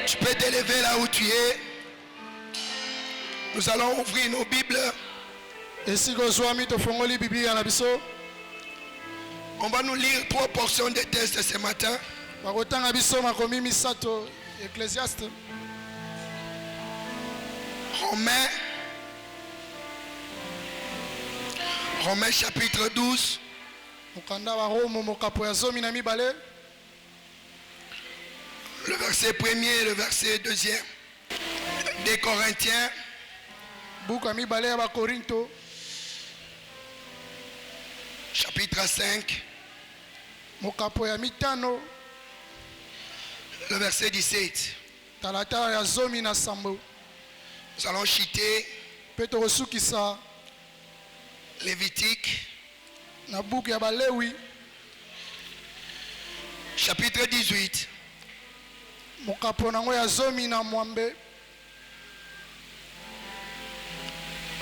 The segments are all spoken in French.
Tu peux t'élever là où tu es. Nous allons ouvrir nos Bibles. On va nous lire 3 portions de textes ce matin. Romains chapitre 12. Le verset 1er et le verset 2e. Des Corinthiens. Chapitre 5. Le verset 17. Nous allons citer Lévitique. Chapitre 18.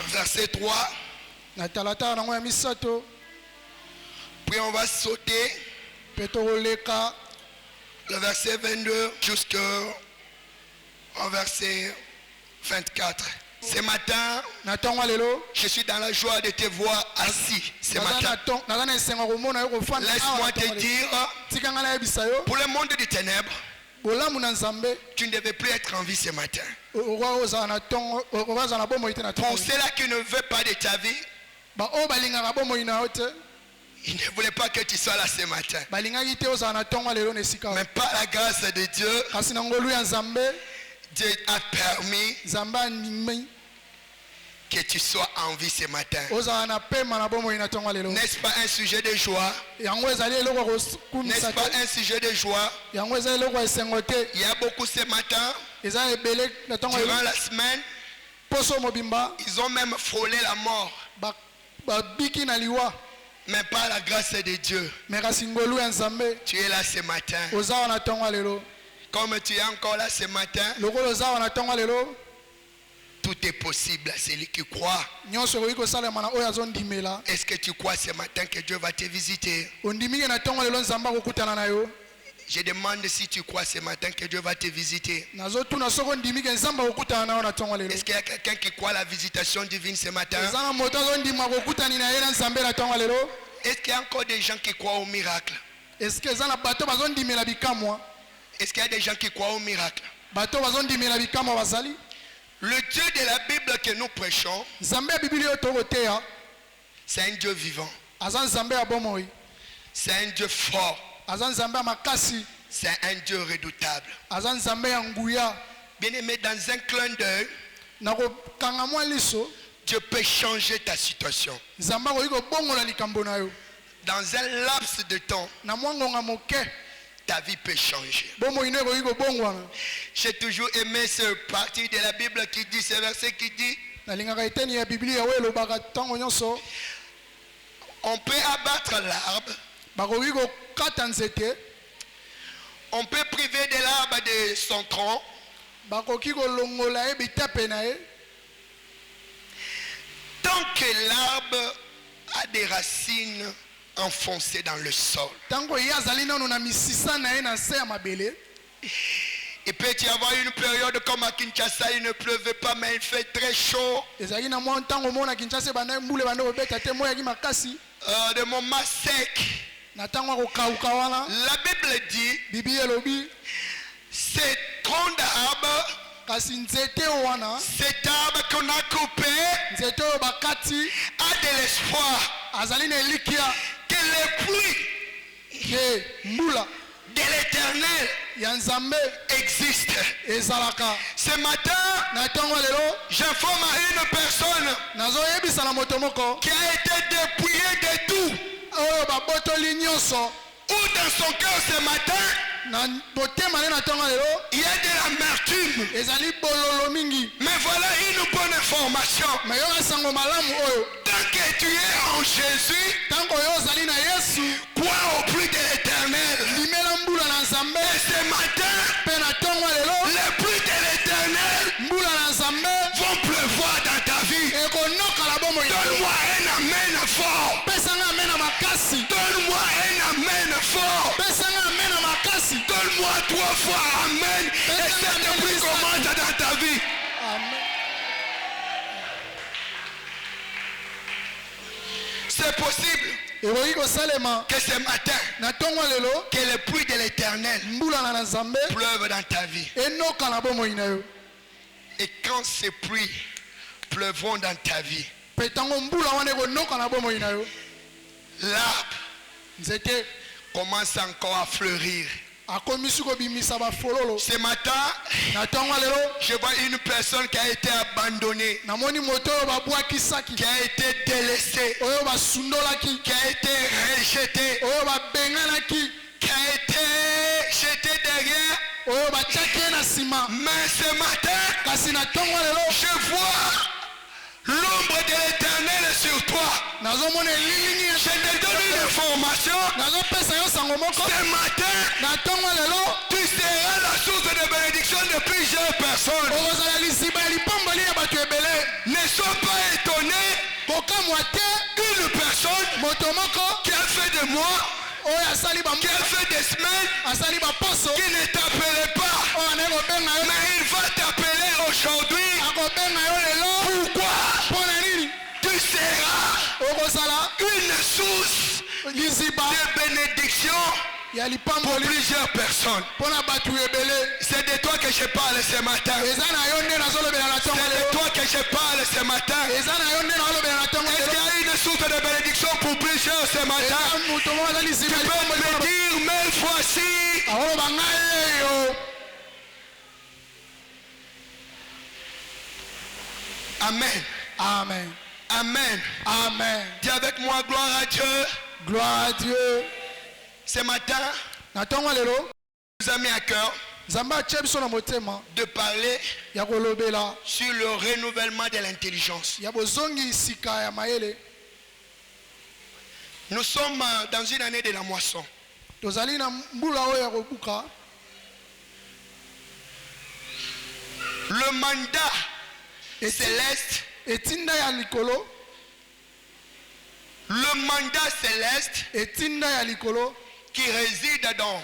Verset 3. Puis on va sauter le verset 22 jusqu'au verset 24. Ce matin, je suis dans la joie de te voir assis ce matin. Laisse-moi te dire, pour le monde des ténèbres, tu ne devais plus être en vie ce matin. Pour ceux-là qui ne veulent pas de ta vie, il ne voulait pas que tu sois là ce matin. Mais par la grâce de Dieu, Dieu a permis que tu sois en vie ce matin. N'est-ce pas un sujet de joie? N'est-ce pas un sujet de joie? Il y a beaucoup ce matin, durant la semaine, ils ont même frôlé la mort. Mais par la grâce de Dieu, tu es là ce matin. Comme tu es encore là ce matin, tout est possible à celui qui croit. Est-ce que tu crois ce matin que Dieu va te visiter? Je demande si tu crois ce matin que Dieu va te visiter. Est-ce qu'il y a quelqu'un qui croit à la visitation divine ce matin? Est-ce qu'il y a encore des gens qui croient au miracle? Est-ce qu'il y a des gens qui croient au miracle? Le Dieu de la Bible que nous prêchons, c'est un Dieu vivant. C'est un Dieu fort. C'est un Dieu redoutable. Bien aimé, dans un clin d'œil, Dieu peut changer ta situation. Dans un laps de temps, ta vie peut changer. J'ai toujours aimé ce parti de la Bible qui dit, ce verset qui dit, on peut abattre l'arbre, on peut priver de l'arbre de son tronc, tant que l'arbre a des racines enfoncées dans le sol. Il peut y avoir une période comme à Kinshasa, il ne pleuvait pas, mais il fait très chaud. Des moments secs. La Bible dit, ces troncs d'arbres, cet arbre qu'on a coupé a de l'espoir que les pluies de l'éternel existe. Ce matin, j'informe à une personne qui a été dépouillée de tout, ou dans son cœur ce matin, il y a de l'amertume. Mais voilà une bonne information. Tant que tu es en Jésus, crois au plus de l'éternel. Et ce matin, les pluies de l'éternel vont pleuvoir victoire dans ta vie. Donne-moi un amen fort. Donne-moi un amen fort. Donne-moi 3 fois amen. Et cette pluie commence dans ta vie. Amen. C'est possible que ce matin, que le pluie de l'éternel pleuve dans ta vie. Et quand ces pluies pleuvront dans ta vie, l'arbre commence encore à fleurir. Ce matin, je vois une personne qui a été abandonnée, qui a été délaissée, qui a été rejetée, qui a été jetée derrière. Mais ce matin, je vois l'ombre de l'éternel sur toi. Je te donne une information. Ce matin, tu seras la source de bénédiction de plusieurs personnes. Ne sois pas étonné. Une personne qui a fait de moi, qui a fait des semaines, qui ne t'appelait pas, mais il va t'appeler aujourd'hui. Pourquoi? Tu seras une source de bénédiction pour plusieurs personnes. C'est de toi que je parle ce matin. C'est de toi que je parle ce matin. Est-ce qu'il y a une source de bénédiction pour plusieurs ce matin? Tu peux me dire 1000 fois si. Amen. Amen. Amen. Amen. Dis avec moi, gloire à Dieu. Gloire à Dieu. Ce matin, nous a mis à cœur de parler sur le renouvellement de l'intelligence. Nous sommes dans une année de la moisson. Le mandat céleste, le mandat céleste qui réside dans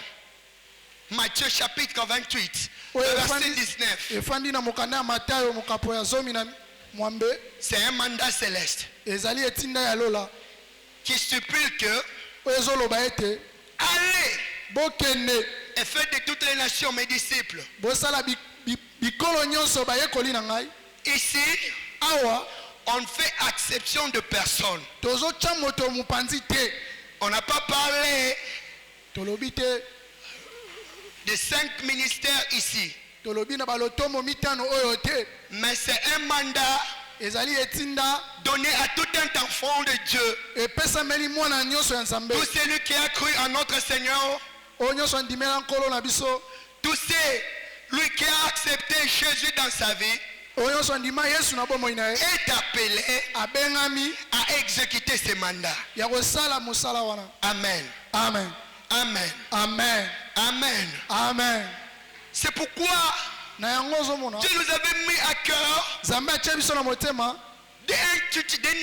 Matthieu chapitre 28, verset 19. C'est un mandat céleste qui stipule que allez et faites de toutes les nations mes disciples. Ici, on fait exception de personne. On n'a pas parlé de 5 ministères ici. Mais c'est un mandat donné à tout un enfant de Dieu. Tout celui qui a cru en notre Seigneur, tout celui qui a accepté Jésus dans sa vie, est appelé à exécuter ce mandat. Amen. Amen. Amen. Amen. Amen. Amen. C'est pourquoi Dieu nous avait mis à cœur de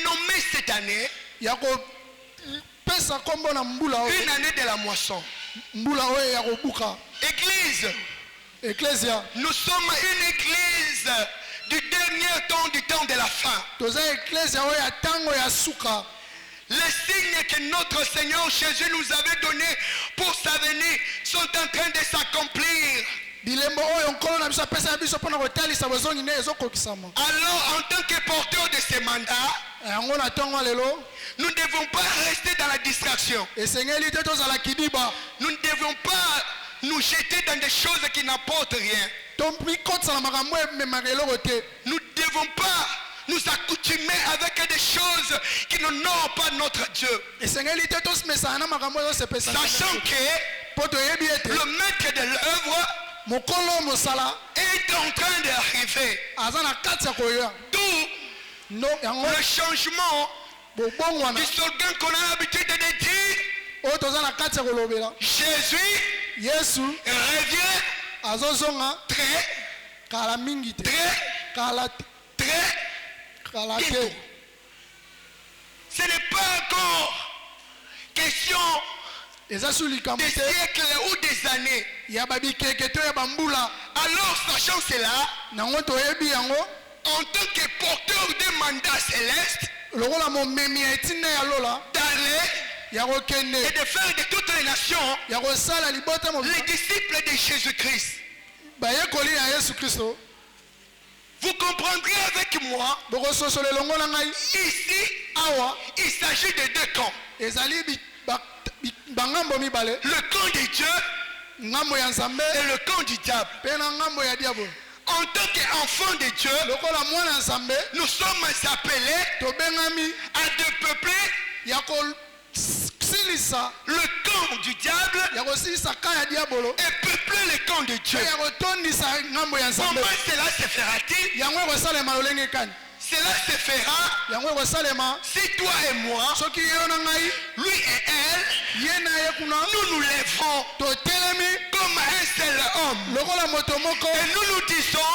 nommer cette année une année de la moisson. Église, nous sommes une église du dernier temps, du temps de la fin. Les signes que notre Seigneur Jésus nous avait donnés pour sa venue sont en train de s'accomplir. Alors, en tant que porteur de ce mandat, nous ne devons pas rester dans la distraction. Nous ne devons pas nous jeter dans des choses qui n'apportent rien. Nous ne devons pas nous accoutumer avec des choses qui n'honorent pas notre Dieu. Sachant que le maître de l'œuvre est en train d'arriver. D'où le changement du slogan qu'on a l'habitude de dire. Jésus revient très Bientôt. Ce n'est pas encore question des siècles ou des années. Alors, sachant cela, en tant que porteur de mandat céleste, d'aller et de faire de toutes les nations les disciples de Jésus-Christ. Vous comprendrez avec moi, ici, il s'agit de deux camps. Le camp de Dieu et le camp du diable. En tant qu'enfants de Dieu, nous sommes appelés à peupler le camp du diable et peupler le camp de Dieu. Comment cela se fera-t-il? Cela se fera si toi et moi, lui et elle, nous nous lèverons comme un seul homme. Et nous nous disons,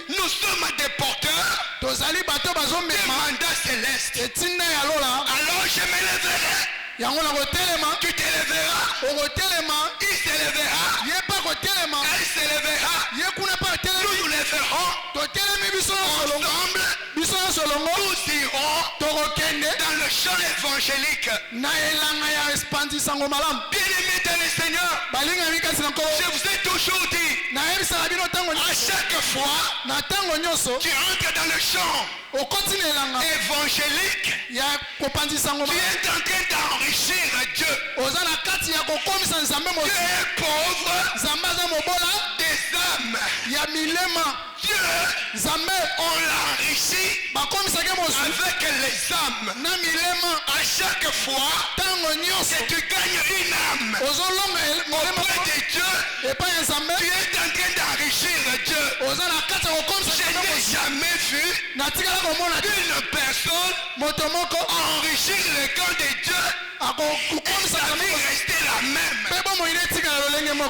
nous sommes des porteurs de mandat céleste. Alors je me lèverai. Tu te lèveras. Il se lèvera. Elle se lèvera. Nous nous lèverons. Ensemble, nous irons dans le champ évangélique. Bien-aimés dans le Seigneur, je vous ai toujours dit, à chaque fois, tu entres dans le champ évangélique, tu es en train d'enrichir Dieu. Dieu est pauvre des âmes. Dieu, on l'enrichit avec les âmes. À chaque fois que tu gagnes une âme auprès de Dieu, tu es en train d'enrichir Dieu. Je n'ai jamais vu une personne enrichir le camp de Dieu et sa vie rester la même.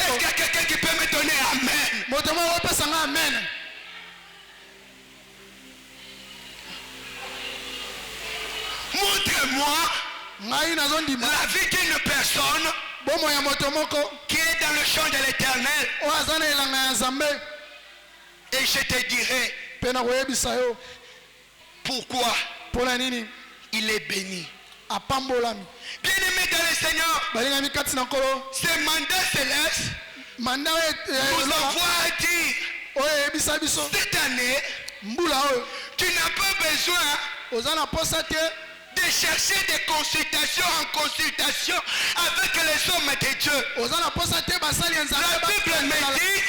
Est-ce qu'il y a quelqu'un qui peut me donner Amen? Montre-moi la vie d'une personne qui est dans le champ de l'Éternel. Et je te dirai pourquoi il est béni. Bien-aimé dans le Seigneur, ce mandat céleste nous envoie à dire cette année, tu n'as pas besoin de chercher des consultations en consultation avec les hommes de Dieu. La Bible me dit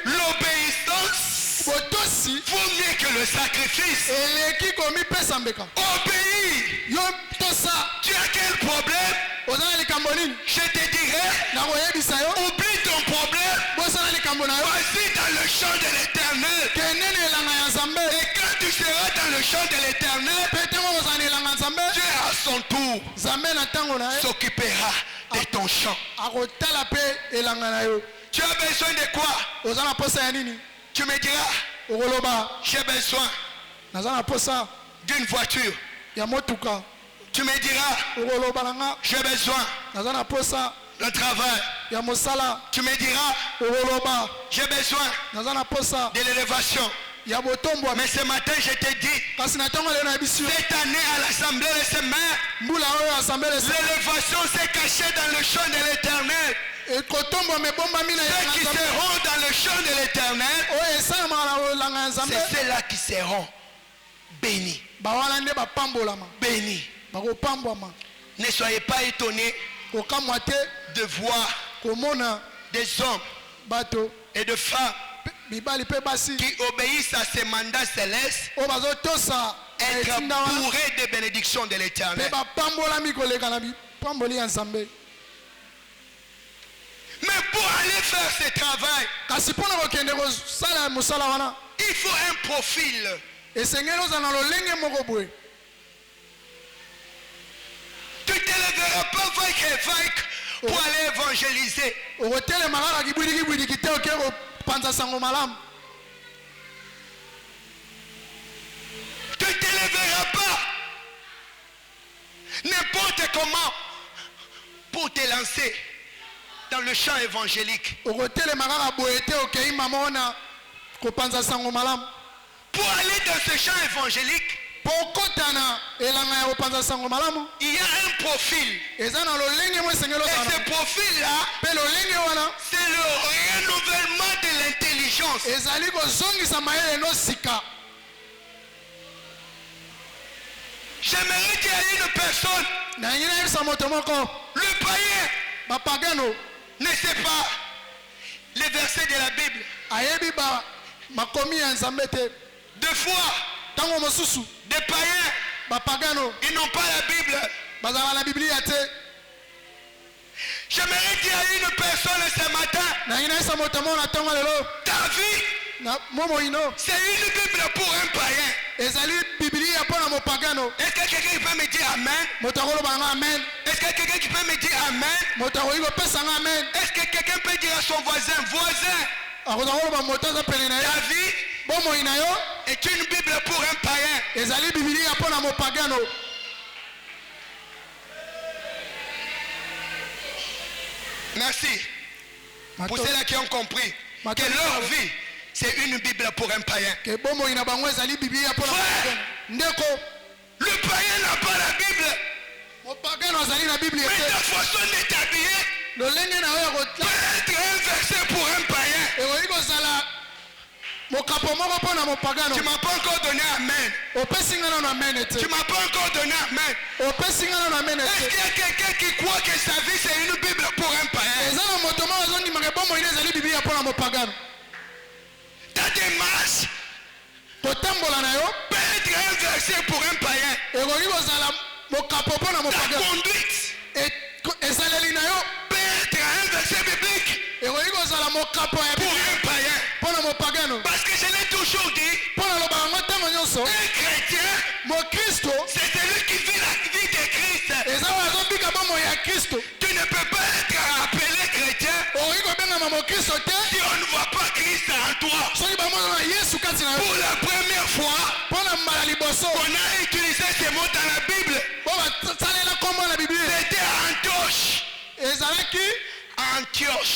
l'obéissance vaut mieux que le sacrifice. Obéis. Tu as quel problème? Je te dirai, oublie ton problème. Vas-y dans le champ de l'Éternel. Et quand tu seras dans le champ de l'Éternel, Dieu à son tour s'occupera de ton champ. Tu as besoin de quoi? Tu me diras, j'ai besoin d'une voiture. Tu me diras, j'ai besoin d'un travail. Tu me diras, j'ai besoin de l'élévation. Mais ce matin, je te dis, cette année à l'Assemblée des Semaines, l'élévation s'est cachée dans le champ de l'Éternel. Ceux qui seront dans le champ de l'Éternel, c'est ceux-là qui seront bénis. Bénis. Ne soyez pas étonnés de voir des hommes et de femmes qui obéissent à ces mandats célestes être bourrés des bénédictions de l'Éternel. Mais pour aller faire ce travail, il faut un profil. Tu ne te lèveras pas vainque pour aller évangéliser. n'importe comment pour te lancer dans le champ évangélique. Pour aller dans ce champ évangélique, il y a un profil. Et ce profil-là, c'est le renouvellement de l'intelligence. J'aimerais qu'il y ait une personne. Le païen ne sait pas les versets de la Bible. Deux fois, des païens, ils n'ont pas la Bible. J'aimerais qu'il y ait une personne ce matin. Ta vie, c'est une Bible pour un païen. Est-ce que quelqu'un peut me dire Amen? Est-ce que quelqu'un peut me dire Amen? Est-ce que quelqu'un peut dire à son voisin, ta vie est une Bible pour un païen. Merci. Pour ceux-là qui ont compris que leur vie, c'est une Bible pour un païen. Frère, le païen n'a pas la Bible. Mais ta façon de t'habiller peut être un verset pour un païen. Tu m'as pas encore donné Amen. Tu m'as pas encore donné Amen. Est-ce qu'il y a quelqu'un qui croit que sa vie c'est une Bible pour un païen? Ta démarche peut être un verset pour un païen. Ta conduite peut être un verset biblique pour un païen. Parce que je l'ai toujours dit, un chrétien, c'est celui qui vit la vie de Christ. Tu ne peux pas être appelé chrétien si on ne voit pas Christ en toi. Pour la première fois, on a utilisé ce mot dans la Bible. C'était Antioche.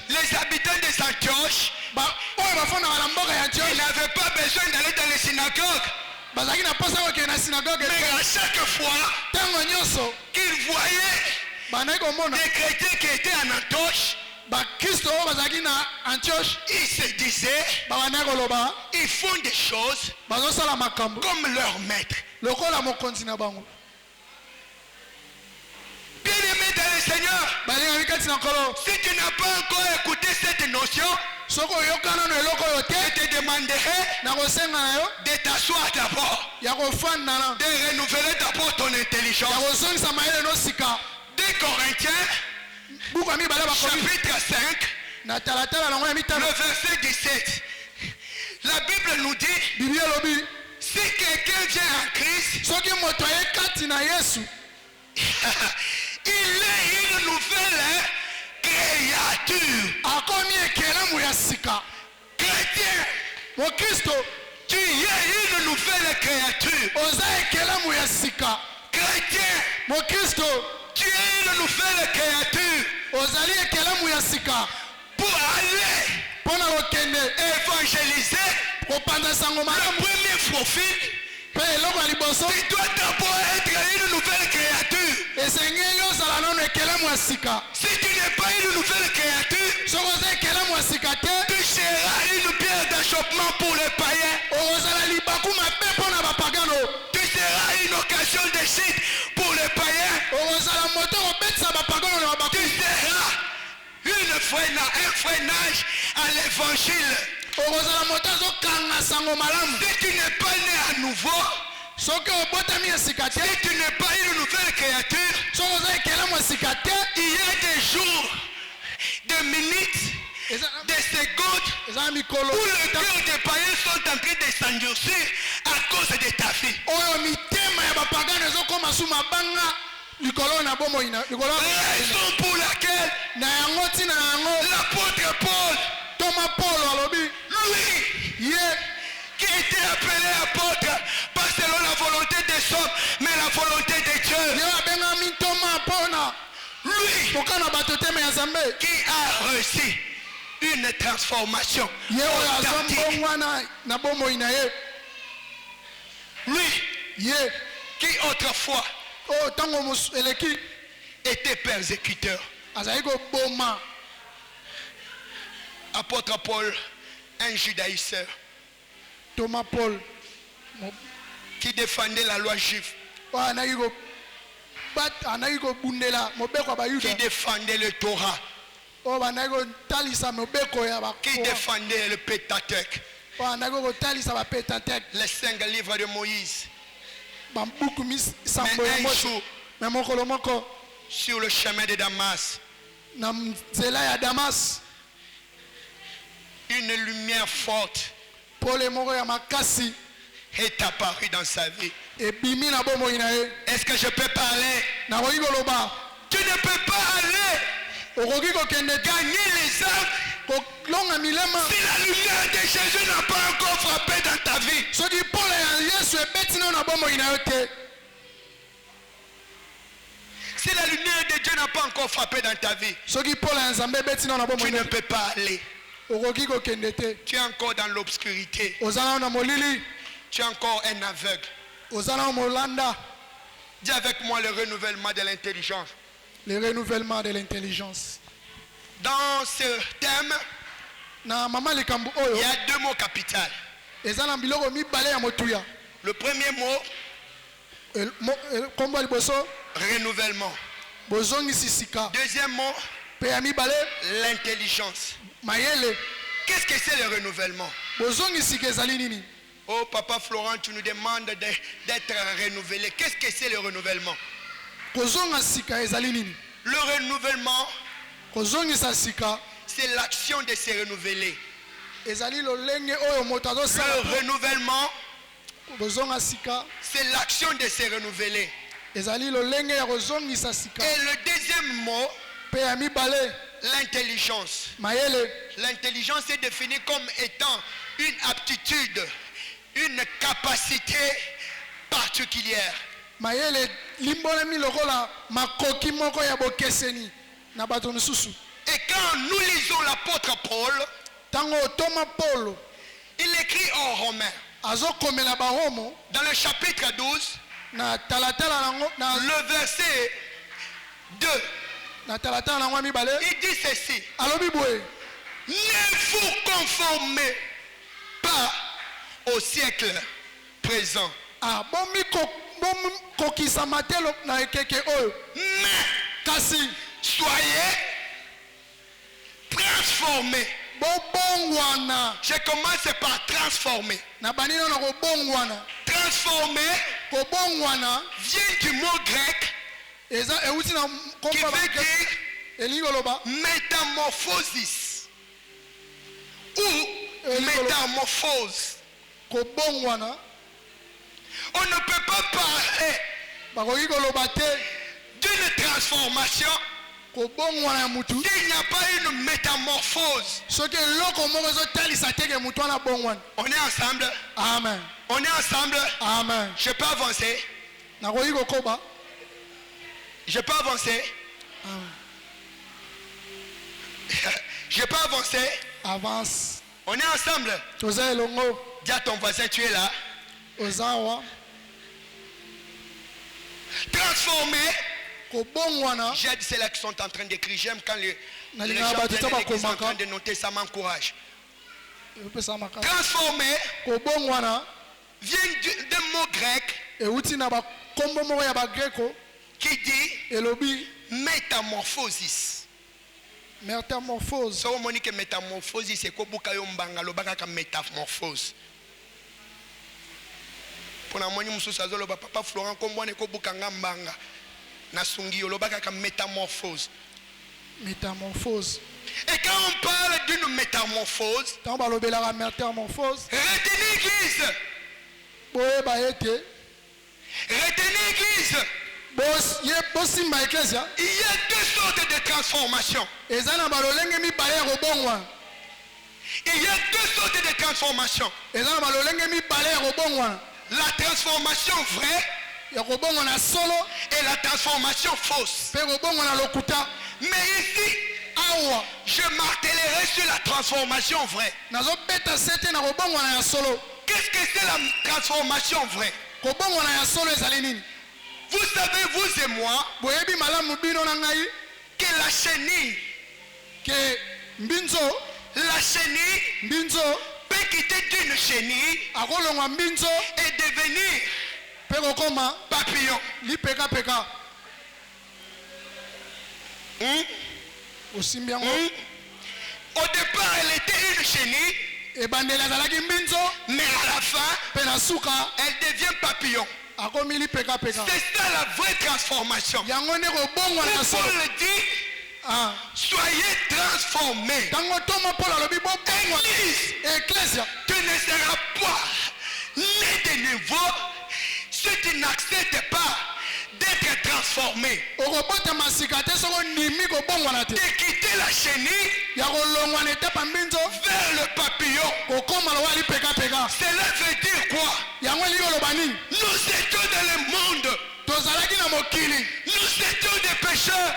Les habitants des Antioche, ils n'avaient pas besoin d'aller dans les synagogues. Mais à chaque fois qu'ils voyaient des chrétiens qui étaient en Antioche, ils se disaient, ils font des choses comme leur maître. Bien-aimé dans le Seigneur, si tu n'as pas encore écouté cette notion, je te demanderai de t'asseoir d'abord, de renouveler d'abord ton intelligence. 2 Corinthiens, chapitre 5, le verset 17. La Bible nous dit, si quelqu'un vient en Christ, il est une nouvelle créature. Chrétien, tu es une nouvelle créature. Chrétien, tu es une nouvelle créature. Pour aller évangéliser, le premier profil, tu dois d'abord être une nouvelle créature. Si tu n'es pas une nouvelle créature, tu seras une pierre d'achoppement pour les païens. Tu seras une occasion de chute pour les païens. Tu seras un freinage à l'évangile. Si tu n'es pas né à nouveau, si tu n'es pas une nouvelle créature, il y a des jours, des minutes, des secondes où le cœur des païens sont en train de s'endurcir à cause de ta vie. Raison pour laquelle l'apôtre Paul, lui, qui était appelé apôtre, pas selon la volonté celui qui a reçu une transformation authentique. Lui qui autrefois était persécuteur. Apôtre Paul, un judaïseur Thomas Paul qui défendait la loi juive, qui défendait le Torah, qui défendait le Pentateuque, les 5 livres de Moïse. Mais un jour, sur le chemin de Damas, une lumière forte est apparue dans sa vie. Est-ce que je peux parler? Tu ne peux pas aller gagner les âmes si la lumière de Jésus n'a pas encore frappé dans ta vie. Si la lumière de Dieu n'a pas encore frappé dans ta vie, tu ne peux pas aller. Tu es encore dans l'obscurité. Tu es encore un aveugle. Dis avec moi le renouvellement de l'intelligence. Le renouvellement de l'intelligence. Dans ce thème, il y a 2 mots capitaux. Le premier mot, renouvellement. Deuxième mot, l'intelligence. Qu'est-ce que c'est le renouvellement? Oh, Papa Florent, tu nous demandes d'être renouvelé. Qu'est-ce que c'est le renouvellement? Le renouvellement, c'est l'action de se renouveler. Le renouvellement, c'est l'action de se renouveler. Et le deuxième mot, l'intelligence. L'intelligence est définie comme étant une aptitude, une capacité particulière. Et quand nous lisons l'apôtre Paul, il écrit en Romains, dans le chapitre 12, le verset 2, il dit ceci: ne vous conformez pas au siècle présent, mais soyez transformés. Je commence par transformer. Transformer vient du mot grec qui veut dire métamorphosis ou métamorphose. On ne peut pas parler d'une transformation s'il n'y a pas une métamorphose. On est ensemble. Amen. On est ensemble. Amen. Je peux avancer. Je peux avancer. Je peux avancer. Avance. On est ensemble. Dis à ton voisin, tu es là. Transformé. J'ai dit, c'est là qu'ils sont en train d'écrire. J'aime quand les gens sont en train de noter, ça m'encourage. Transformé vient d'un mot grec qui dit métamorphosis. Métamorphose. So monique métamorphosis c'est quoi bukayo mbanga lobaka métamorphose. Pour la moni mususu azoloba Papa Florent kombone ko bukanga mbanga na sungi lobaka métamorphose. Métamorphose. Et quand on parle d'une métamorphose, retenez l'église. Retenez l'église. Il y a 2 sortes de transformations. Il y a 2 sortes de transformations. La transformation vraie et la transformation fausse. Mais ici, je martèlerai sur la transformation vraie. Qu'est-ce que c'est la transformation vraie? Vous savez, vous et moi, que la chenille peut quitter d'une chenille et devenir papillon. Au départ, elle était une chenille, mais à la fin, elle devient papillon. C'est ça la vraie transformation. Paul dit, soyez transformés. Église, tu ne seras pas né de nouveau si tu n'acceptes pas d'être transformé. De quitter la chenille vers le papillon. Cela veut dire quoi? Nous étions dans le monde. Nous étions des pécheurs.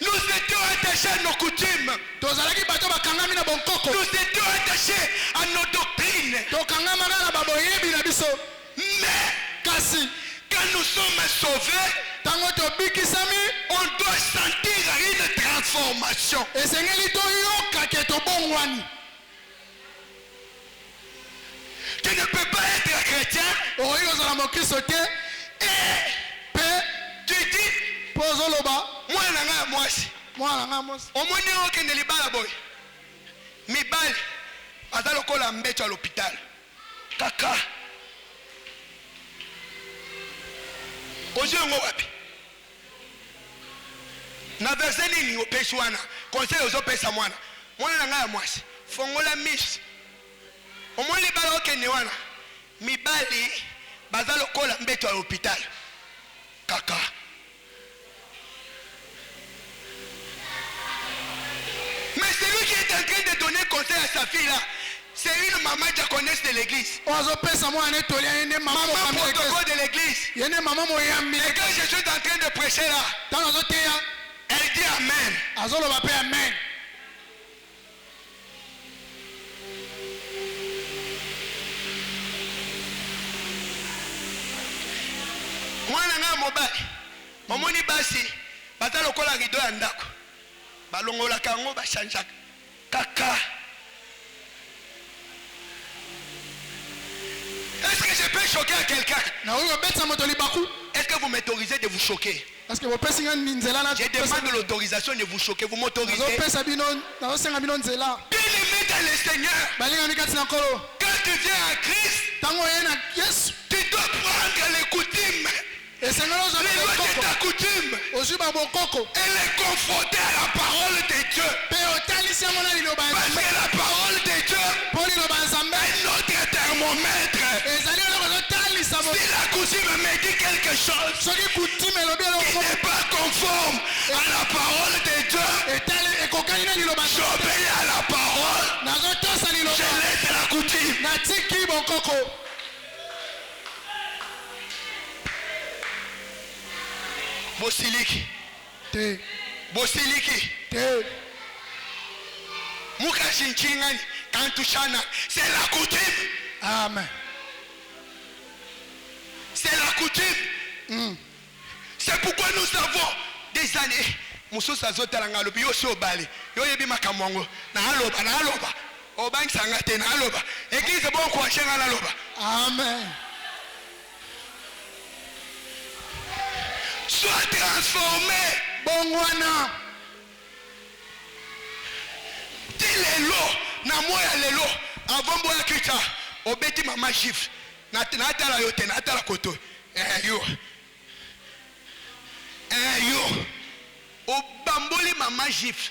Nous étions attachés à nos coutumes. Nous étions attachés à nos doctrines. Mais quand nous sommes sauvés, on doit sentir une transformation. Tu ne peux pas être chrétien et tu dis mibali aza lokola mbeto à l'hôpital kaka ozengo wapi na verse nini opesi wana conseil ozopesa mwana na ngai ya mwasi fongola miss omoni libala okende wana mibali baza lokola mbeto à l'hôpital kaka. Mais celui qui est en train de donner conseil à sa fille là, c'est une maman diaconesse de l'église. Maman protocole de l'église. Et quand je suis en train de prêcher là, elle dit Amen. Amen. Mwana nga mobali omoni basi baza lokola rido ya ndako balongolaka yango bachangeaka kaka. Est-ce que je peux choquer à quelqu'un? Est-ce que vous m'autorisez de vous choquer? Je demande l'autorisation de vous choquer. Vous m'autorisez? Bien aimé dans le Seigneur, quand tu viens à Christ, tu dois prendre les coutumes. Les lois de ta coutume et les confronter à la parole de Dieu. Parce que la parole de Dieu est notre thermomètre. Si la coutume me dit quelque chose qui n'est pas conforme à la parole de Dieu, j'obéis à la parole. Je laisse la coutume. Bosiliki Mukashinchingani Kantushana, c'est la coutume. Amen. C'est la coutume. C'est pourquoi nous avons des années. Mususa zotalanga lobi yo so bale yo yebi makamongo na aloba obangi sangate na aloba église bon ko chenga na aloba. Amen. Sois transformé. Bongwana. Lelo na moya lelo avant boya kita obeti mama chief na tala yote na tala koto yo obamboli mama chief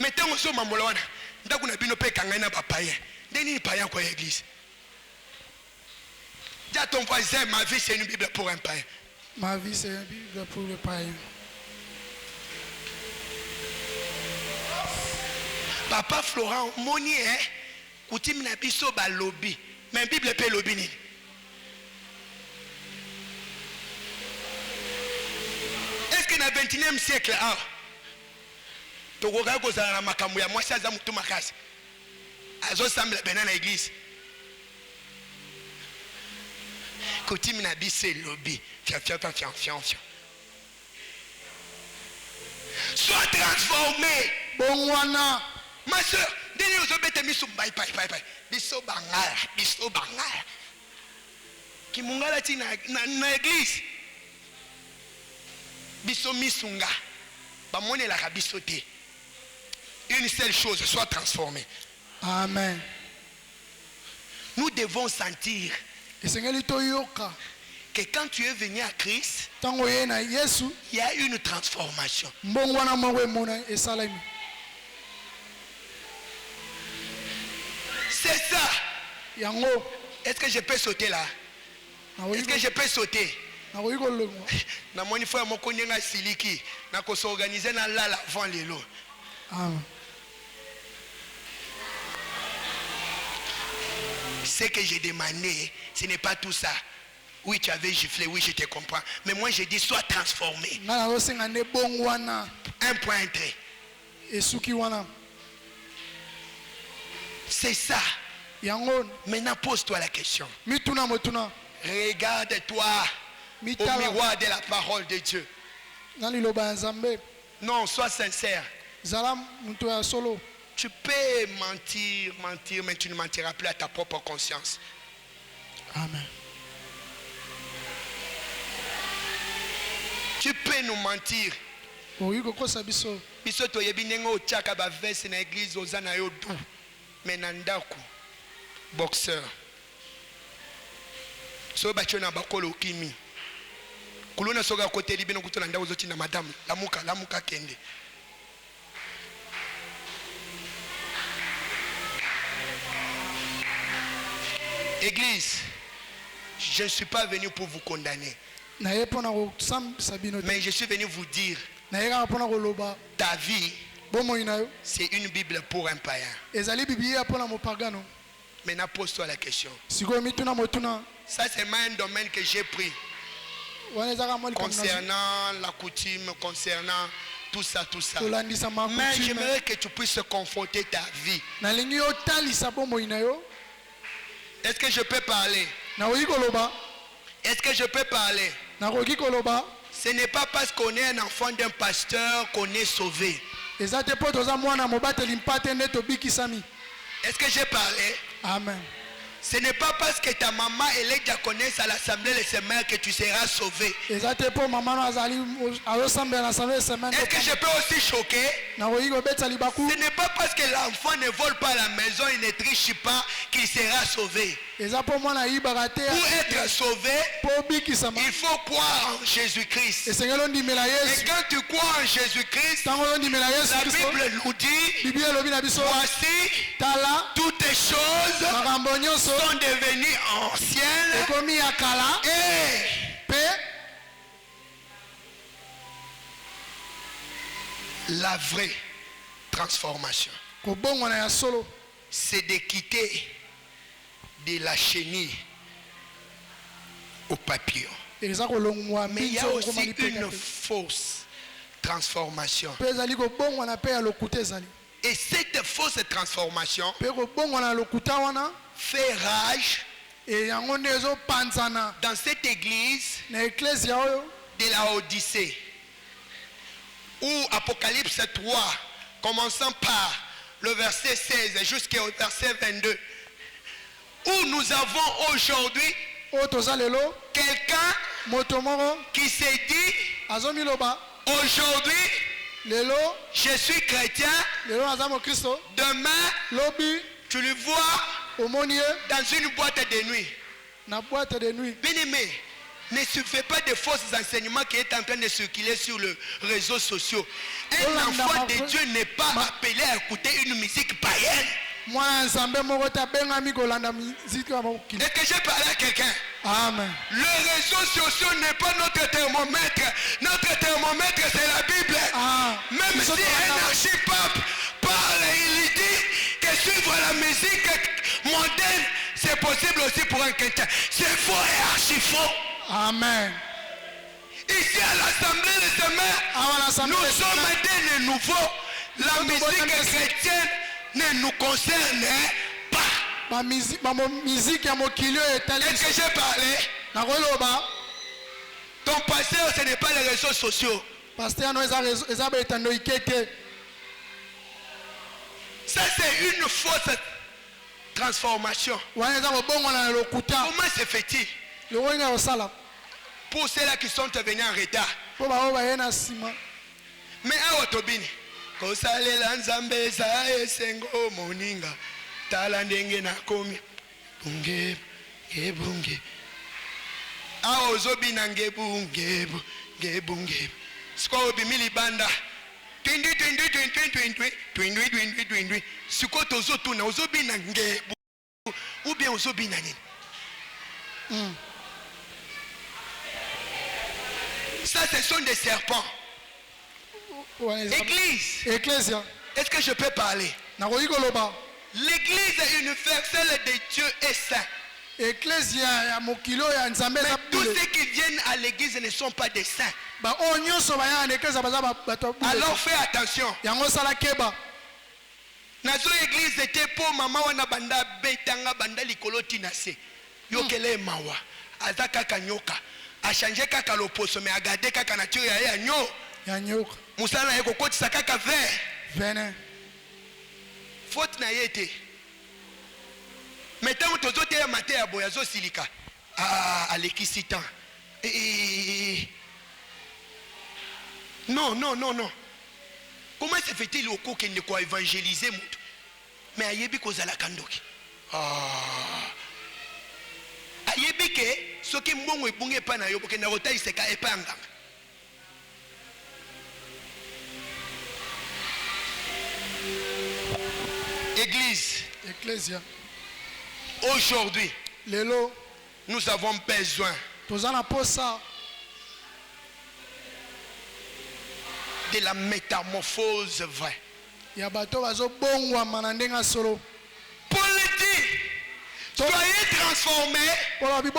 mettons so mamola wana ndaku na bino pe kanga na papaye ndeni païen kwa église. Dis à ton voisin, ma vie c'est une Bible pour un païen. Ma vie c'est une Bible pour le païen. Papa Florent, moni coutume na biso ba lobby, mais Bible pe lobby ni. na 21e siècle ah tokoka kozala na makambo ya mwasi aza mutu makasi azosambela bena na église kotimi na biso elobi fianfian. Sois transformé. Bongwana. Ma soeur, dès nous obéissons miso bye. Biso bangala. Ki mungala ti na église. Biso misunga. Ba mone la biso te. Une seule chose, sois transformé. Amen. Nous devons sentir que quand tu es venu à Christ, il y a une transformation. C'est ça. Est-ce que je peux sauter là? Est-ce que je peux sauter? Na moni fois moko nyenga siliki na ko s'organiser na la avant lelo. Ce que j'ai demandé, ce n'est pas tout ça. Oui, tu avais giflé, oui, je te comprends. Mais moi, je dis, sois transformé. Un point, un trait. C'est ça. Maintenant, pose-toi la question. Regarde-toi au miroir de la parole de Dieu. Non, sois sincère. Tu peux mentir, mais tu ne mentiras plus à ta propre conscience. Amen. Tu peux nous mentir. Biso toyebi ndenge otiaka ba verse na église ozana yo du. Mais na ndako boxeur. So ba chona bakolo kimi. Kulona soga kote libino kutona ndako zoti na madame. Lamuka kende. Église, je ne suis pas venu pour vous condamner. Mais je suis venu vous dire, ta vie, c'est une Bible pour un païen. Maintenant, pose-toi la question. Ça, c'est un domaine que j'ai pris. Concernant la coutume, concernant tout ça. Mais j'aimerais que tu puisses confronter ta vie. Est-ce que je peux parler? Est-ce que je peux parler? Ce n'est pas parce qu'on est un enfant d'un pasteur qu'on est sauvé. Est-ce que j'ai parlé? Amen. Ce n'est pas parce que ta maman est diaconesse à l'assemblée des semaines que tu seras sauvé. Est-ce que je peux aussi choquer? Ce n'est pas parce que l'enfant ne vole pas à la maison, il ne triche pas qu'il sera sauvé. Pour être sauvé, il faut croire en Jésus-Christ. Et quand tu crois en Jésus-Christ, la Bible nous dit, voici, toutes les choses sont devenues anciennes et la vraie transformation, c'est de quitter de la chenille au papillon. Mais il y a aussi une fausse transformation. Et cette fausse transformation fait rage dans cette église de la Odyssée, où Apocalypse 3, commençant par le verset 16 jusqu'au verset 22, où nous avons aujourd'hui quelqu'un qui s'est dit, aujourd'hui je suis chrétien, demain tu le vois dans une boîte de nuit. Bien-aimé, ne suivez pas de faux enseignements qui est en train de circuler sur les réseaux sociaux. Un enfant de Dieu n'est pas appelé à écouter une musique païenne. Est-ce que j'ai parlé à quelqu'un? Amen. Les réseaux sociaux n'est pas notre thermomètre. Notre thermomètre, c'est la Bible. Même si un archipape parle, il dit que suivre la musique moderne, c'est possible aussi pour un chrétien. C'est faux et archi faux. Amen. Ici à l'Assemblée de demain, nous sommes des nouveaux. La musique chrétienne ne nous concerne pas. musique Et que j'ai parlé, ton pasteur, ce n'est pas les réseaux sociaux. Ça, c'est une fausse transformation. Comment se fait-il? Pour ceux-là qui sont venus en retard. Mais à Otobini, Kosalela Nzambe za esengo moninga tala ndenge na komi bunge gebunge a ozobina ngebunge gebunge sko obimili banda twindi siko tozotuna ozobina ngebu ou bien ozobina nini. Ça, ce sont des serpents. Église. Est-ce que je peux parler? L'église universelle de Dieu est saint. Mais tous ceux qui viennent à l'église ne sont pas des saints. Alors fais attention. Nazo église était pour maman wana banda betanga banda likoloti nase. Yokele mawa. Azaka kanyoka. A changé kaka loposo mais a gardé kaka nature ya nyo. Musala yeko kotisa kaka vert. Faute na yete. Maintenant tozote ya mate ya boya zo silika. Ah, alekisitan. Non. Comment se fait-il au coup qu'il ne quoi évangéliser mutu? Mais ayebi kozala kandoki. Ayebi ke soki mbongo ebunge pa na yo boke na rota iseka epanga. Église. Aujourd'hui, nous avons besoin de la métamorphose vraie. Paul dit, soyez transformés par le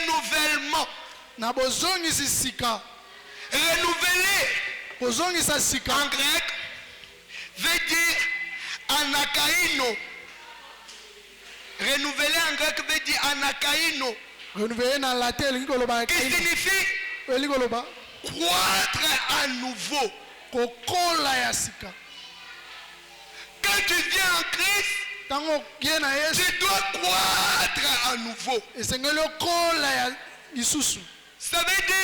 renouvellement. Renouveler en grec veut dire anakaino. Renouveler en grec veut dire anakaino. Qui signifie croître à nouveau. Quand tu viens en Christ, tu dois croître à nouveau. Ça veut dire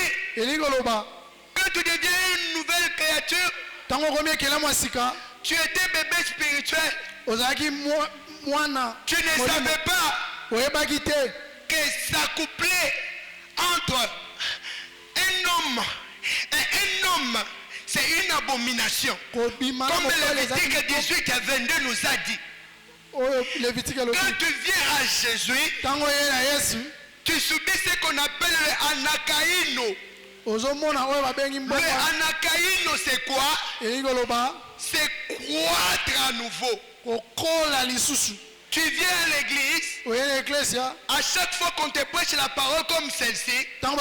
quand tu deviens une nouvelle créature, tu étais bébé spirituel. Tu ne savais pas que s'accoupler entre un homme et un homme, c'est une abomination. Comme Lévitique 18 à 22 nous a dit. Quand tu viens à Jésus, tu subis ce qu'on appelle le anakaino. Le anakaino, c'est quoi? C'est croître à nouveau. Tu viens à l'église, à chaque fois qu'on te prêche la parole comme celle-ci, tu es en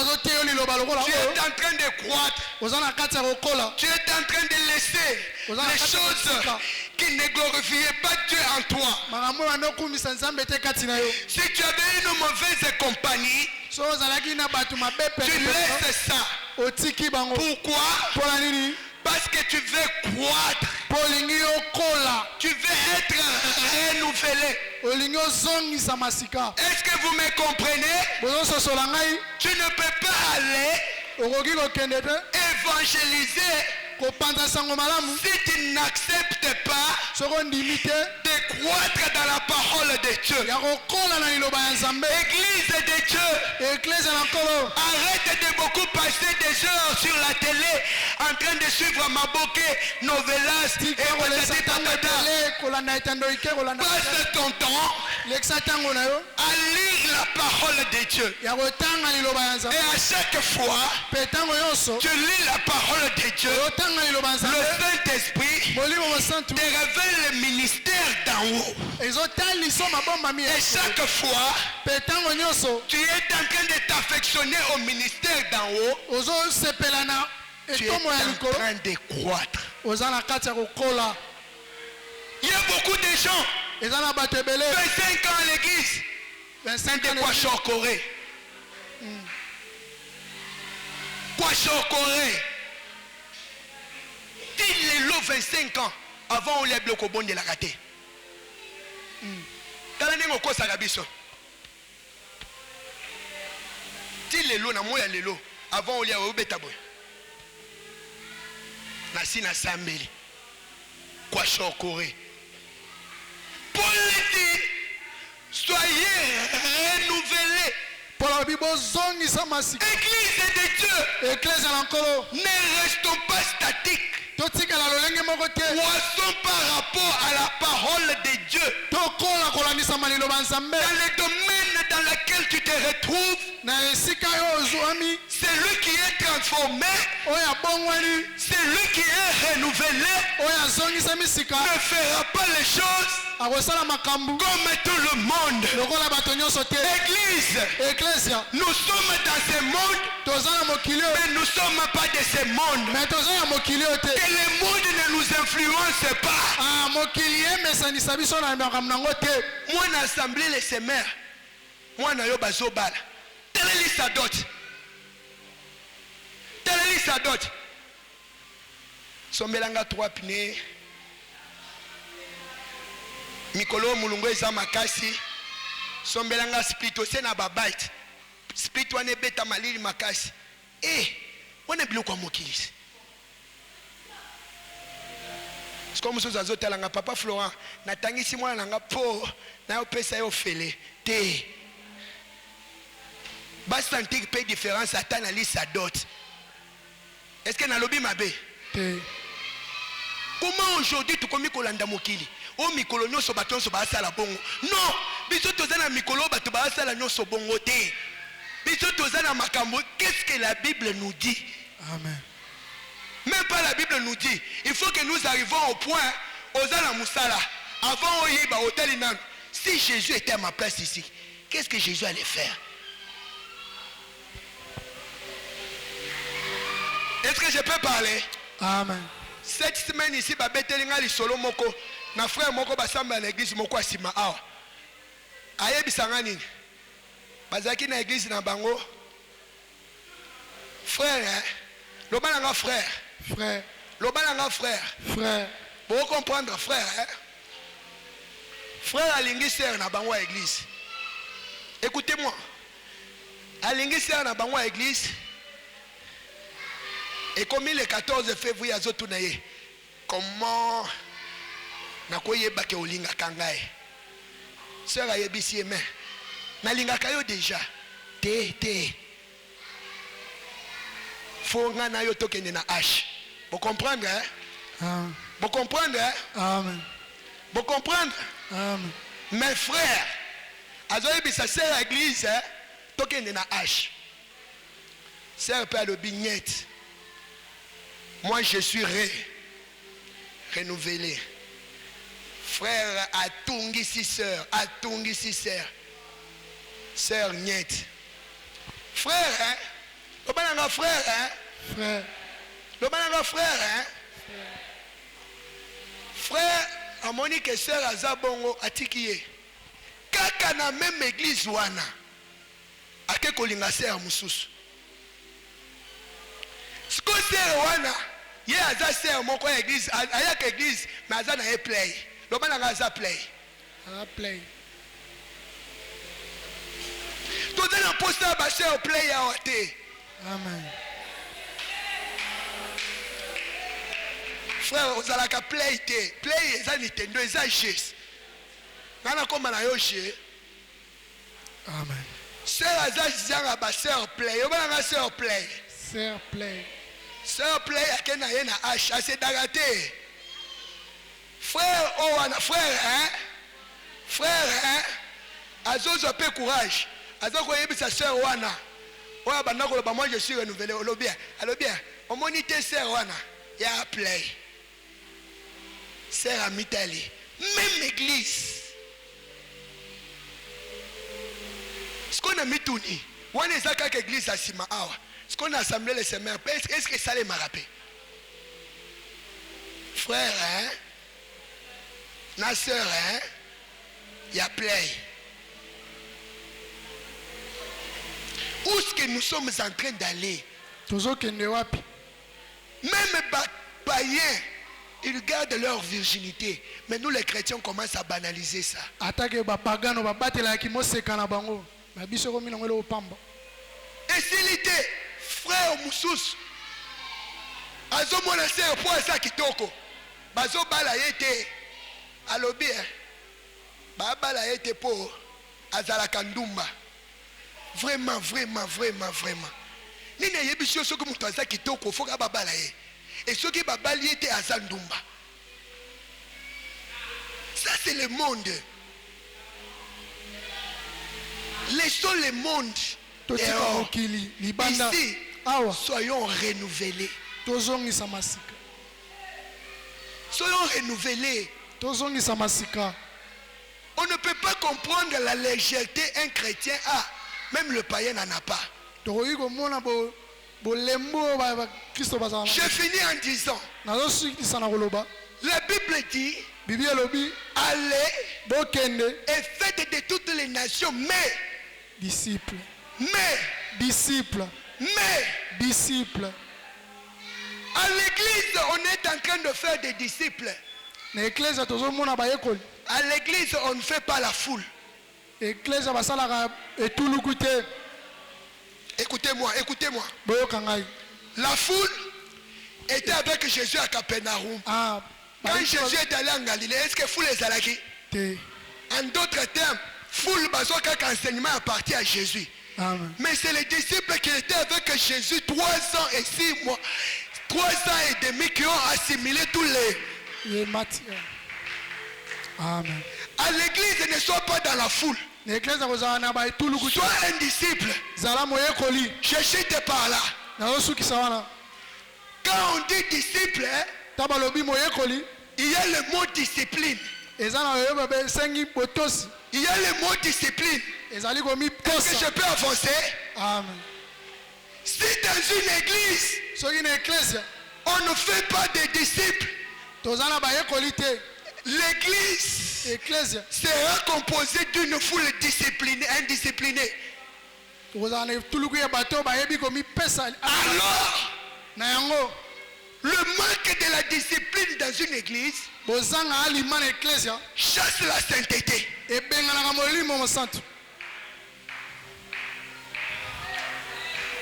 train de croître. Tu es en train de laisser les choses qui ne glorifiaient pas Dieu en toi. Si tu avais une mauvaise compagnie, tu laisses ça. Pourquoi? Parce que tu veux croître. Tu veux être renouvelé. Est-ce que vous me comprenez? Tu ne peux pas aller évangéliser si tu n'acceptes pas de croître dans la parole de Dieu. Église de Dieu, arrête de beaucoup passer des heures sur la télé en train de suivre Maboké, Novelas et passe ton temps à lire la parole de Dieu. Et à chaque fois tu lis la parole de Dieu, le Saint-Esprit te révèle le ministère d'en haut. Et chaque fois tu es en train de t'affectionner au ministère d'en haut, tu es en train de croître. Il y a beaucoup de gens 25 ans à l'église, de quoi chocorer. Quoi chocorer. Il est là 25 ans avant on les bloque au bon de la raté. Il est là na moya lelo avant on les au betaboy. Nasi na sambeli. Quoi chocorer. Paul dit, soyez renouvelés. Église de Dieu, ne restons pas statiques. Croissons par rapport à la parole de Dieu. Dans le domaine dans lequel tu te retrouves, celui qui est transformé, celui qui est renouvelé, ne fera pas les choses comme tout le monde. Église, nous sommes dans ce monde, mais nous ne sommes pas de ce monde. Que le monde ne nous influence pas. Moi, dans l'assemblée, les semeurs, moi, dans l'obazobal, telle est liste d'autres. Telle est liste d'autres. Sombelanga 3 pneus. Mikolo mulungu eza makasi. Sombelanga split ose na babite. Split wane beta malili makasi. Wane biloko mokilisi. Comme nous avons dit, papa Florent, natangisi mwana nanga po na yo pesa yo fele te. Bas sentir paye différence à ta liste à d'autres. Est-ce que na lobi mabe? Comment aujourd'hui tu komi kolanda mokili? O mikolo nyonso bato nyonso ba sala bongo. Non, biso tozana mikolo bato ba sala nyonso bongo te. Biso tozana makambo. Qu'est-ce que la Bible nous dit? Amen. Même pas la Bible nous dit. Il faut que nous arrivons au point aux ala musala. Avant Oyeba hôtel inan. Si Jésus était à ma place ici, qu'est-ce que Jésus allait faire? Est-ce que je peux parler? Amen. Cette semaine ici, babetelinga li solo moko. Na frère moko basamba na église moko asima awa. Ayebisanga nini? Bazaki na église na bango. Frère, hein? Lobalanga frère. Frère. Lobalanga frère. Frère. Pour comprendre frère, hein? Frère alingi sœur na bango à église. Écoutez-moi. Alingi sœur na bango à église. Et comme le 14 février azotunaye. Comment nakoyeba ke olinga kangae. Sœur ayebisi eme. Nalinga kayo déjà. Te. Faut ngana yo tokende na H. Vous comprenez, hein? Vous comprenez, hein? Amen. Vous comprenez? Amen. Mes frères, azoyebisa sœur à l'église, hein? Tokende na H. Sœur père le bignette. Moi je suis renouvelé. Frère atungisi sœur, sœur Niette. Frère, hein? Lobananga frère, hein? Frère. Lobananga frère, hein? Frère, à Monique sœur Azabongo atikiye. Kaka na même église wana. Ake kolinga sœur mususu. Sko sœur wana, ye aza sœur moko ya église, ayaka église, mais aza na play. Lobananga aza play. Play. Tout un poster ba sœur play ya ote. Amen. Frère, vous allez play te. Play eza Nintendo, eza jeu. Nana koma na yo jeu. Amen. Sœur azazanga ba sœur play. Yo bana sœur play. Sœur play. Sœur play akena ye na H, ase dagate. Frère, oh wana frère, hein? Frère, hein? Azozo a peu courage. Azozo a sa sœur Wana. Moi je suis renouvelé. Alors bien. On monite sœur Wana. Il y a play. Sœur Amitali. Même église. Ce qu'on a mis tout ni. On est à quelque église à Sima Awa. Ce qu'on a assemblé les semaines. Est-ce que ça les m'a rappelé? Frère, hein? Ma soeur, hein? Il y a play. Où est-ce que nous sommes en train d'aller? Même païens, ils gardent leur virginité. Mais nous les chrétiens commencent à banaliser ça. Et s'il était frère Moussous, Azo monastère pour ça kitoko. Bazo bala yete alobi ba bala yete pour azala kandumba. Vraiment. Ni ne yebisho soki mutu aza kitoko foka ba bala ye. Et soki ba bali yete azandumba. Ça c'est le monde. Laissons le monde. Ici, soyons renouvelés. Soyons renouvelés. On ne peut pas comprendre la légèreté un chrétien a. Même le païen n'en a pas. Je finis en disant, la Bible dit, allez et faites de toutes les nations, mais disciples. À l'église, on est en train de faire des disciples. À l'église, on ne fait pas la foule. Écoutez-moi. La foule était avec Jésus à Capernaum. Quand Jésus est allé en Galilée, est-ce que foule est allée? En d'autres termes, foule qu'un enseignement appartient à Jésus. Amen. Mais c'est les disciples qui étaient avec Jésus 3 ans et 6 mois. 3 ans et demi qui ont assimilé tous les matières. Amen. À l'église, ne sois pas dans la foule. Sois un disciple. Je te par là. Quand on dit disciple, il y a le mot discipline. Il y a le mot discipline. Est-ce que je peux avancer? Amen. Si dans une église, on ne fait pas de disciples, l'église sera composée d'une foule disciplinée, indisciplinée. Alors, le manque de la discipline dans une église chasse la sainteté.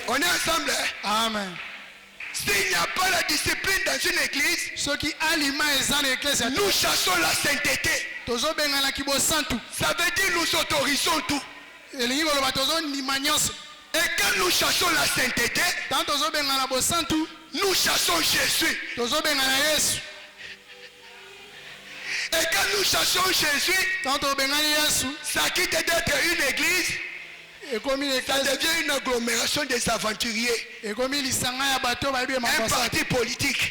On est ensemble, hein? Amen. S'il n'y a pas la discipline dans une église, nous chassons la sainteté. Ça veut dire nous autorisons tout. Et quand nous chassons la sainteté, nous chassons Jésus. Et quand nous chassons Jésus, ça quitte d'être une église. Ça devient une agglomération des aventuriers. Un parti politique.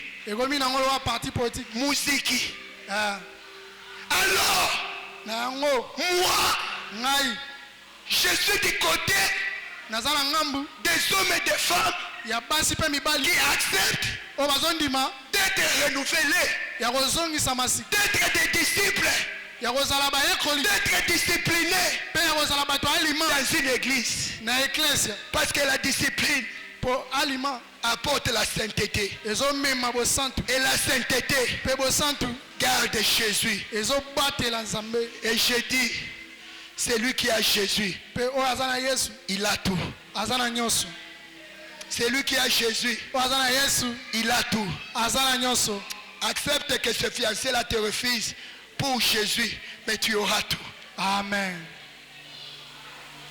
Musique. Alors, moi, je suis du côté des hommes et des femmes qui acceptent d'être renouvelés, d'être des disciples, d'être disciplinés dans une église. Parce que la discipline apporte la sainteté. Et la sainteté garde Jésus. Et je dis, celui qui a Jésus, il a tout. Celui qui a Jésus, il a tout. Accepte que ce fiancé-là te refuse pour Jésus, mais tu auras tout. Amen.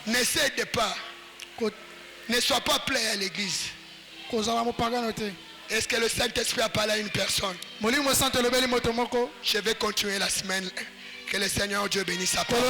Ne cède pas. Ne sois pas plein à l'église. Est-ce que le Saint-Esprit a parlé à une personne? Je vais continuer la semaine Que le Seigneur Dieu bénisse sa parole.